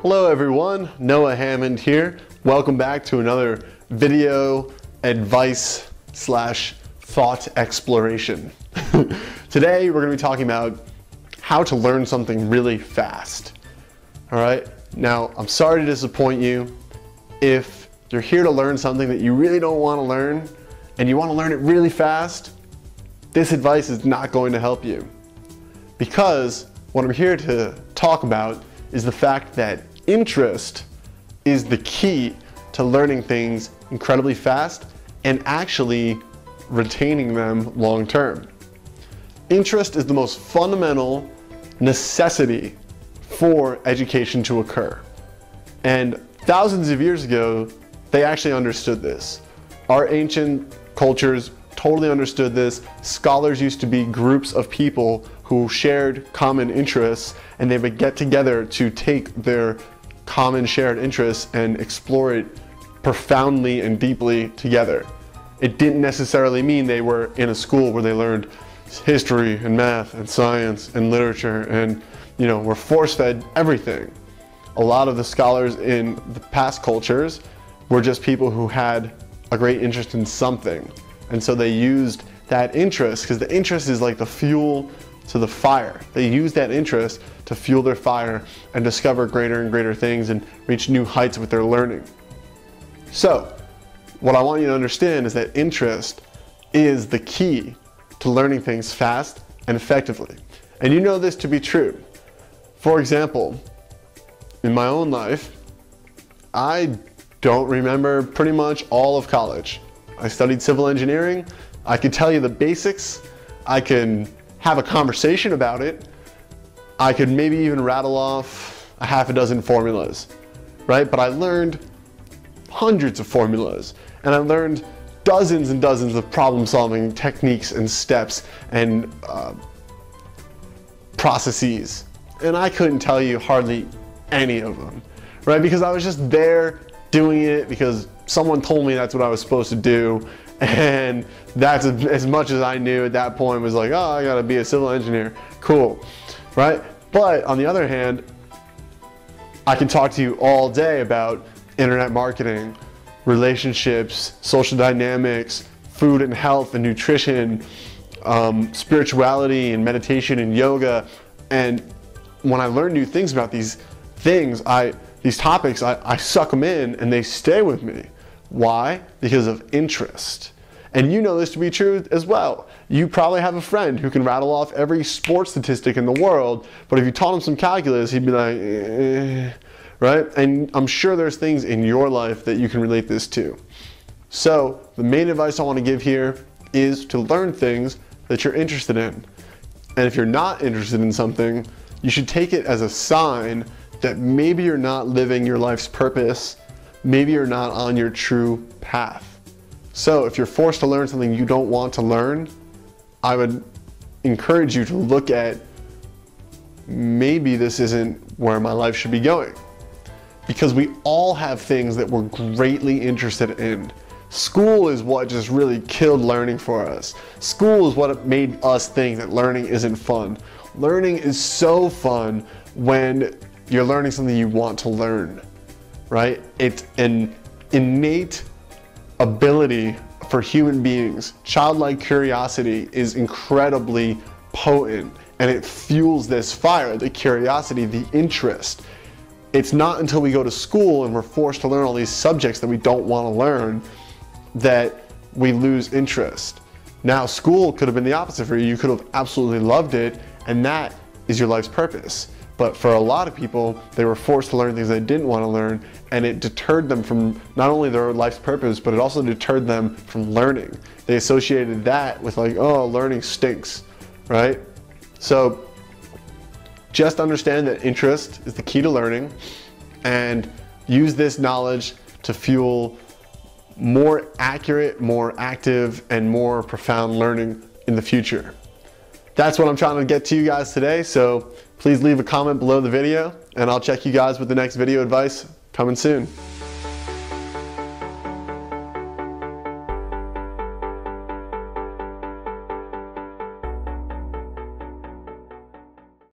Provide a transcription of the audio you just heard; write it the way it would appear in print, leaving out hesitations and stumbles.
Hello everyone, Noah Hammond here. Welcome back to another video advice slash thought exploration. Today we're going to be talking about how to learn something really fast. Alright, now I'm sorry to disappoint you. If you're here to learn something that you really don't want to learn and you want to learn it really fast, this advice is not going to help you. Because what I'm here to talk about is the fact that interest is the key to learning things incredibly fast and actually retaining them long term. Interest is the most fundamental necessity for education to occur. And thousands of years ago, they actually understood this. Our ancient cultures totally understood this. Scholars used to be groups of people who shared common interests, and they would get together to take their common shared interests and explore it profoundly and deeply together. It didn't necessarily mean they were in a school where they learned history and math and science and literature and, were force-fed everything. A lot of the scholars in the past cultures were just people who had a great interest in something. And so they used that interest, because the interest is like the fuel to the fire. They use that interest to fuel their fire and discover greater and greater things and reach new heights with their learning. So, what I want you to understand is that interest is the key to learning things fast and effectively. And you know this to be true. For example, in my own life, I don't remember pretty much all of college. I studied civil engineering. I could tell you the basics. I can have a conversation about it. I could maybe even rattle off a half a dozen formulas, right? But I learned hundreds of formulas, and I learned dozens and dozens of problem-solving techniques and steps and processes. And I couldn't tell you hardly any of them, right? Because I was just there doing it because someone told me that's what I was supposed to do. And that's as much as I knew at that point. Was like, oh, I gotta be a civil engineer. Cool, right? But on the other hand, I can talk to you all day about internet marketing, relationships, social dynamics, food and health and nutrition, spirituality and meditation and yoga. And when I learn new things about these things, these topics, I suck them in and they stay with me. Why? Because of interest. And you know this to be true as well. You probably have a friend who can rattle off every sports statistic in the world, but if you taught him some calculus, he'd be like, right? And I'm sure there's things in your life that you can relate this to. So the main advice I want to give here is to learn things that you're interested in. And if you're not interested in something, you should take it as a sign that maybe you're not living your life's purpose. Maybe you're not on your true path. So if you're forced to learn something you don't want to learn, I would encourage you to look at, maybe this isn't where my life should be going. Because we all have things that we're greatly interested in. School is what just really killed learning for us. School is what made us think that learning isn't fun. Learning is so fun when you're learning something you want to learn. Right? It's an innate ability for human beings. Childlike curiosity is incredibly potent, and it fuels this fire, the curiosity, the interest. It's not until we go to school and we're forced to learn all these subjects that we don't want to learn that we lose interest. Now, school could have been the opposite for you. You could have absolutely loved it, and that is your life's purpose. But for a lot of people, they were forced to learn things they didn't want to learn, and it deterred them from not only their life's purpose, but it also deterred them from learning. They associated that with like, oh, learning stinks, right? So just understand that interest is the key to learning, and use this knowledge to fuel more accurate, more active, and more profound learning in the future. That's what I'm trying to get to you guys today, so please leave a comment below the video, and I'll check you guys with the next video advice coming soon.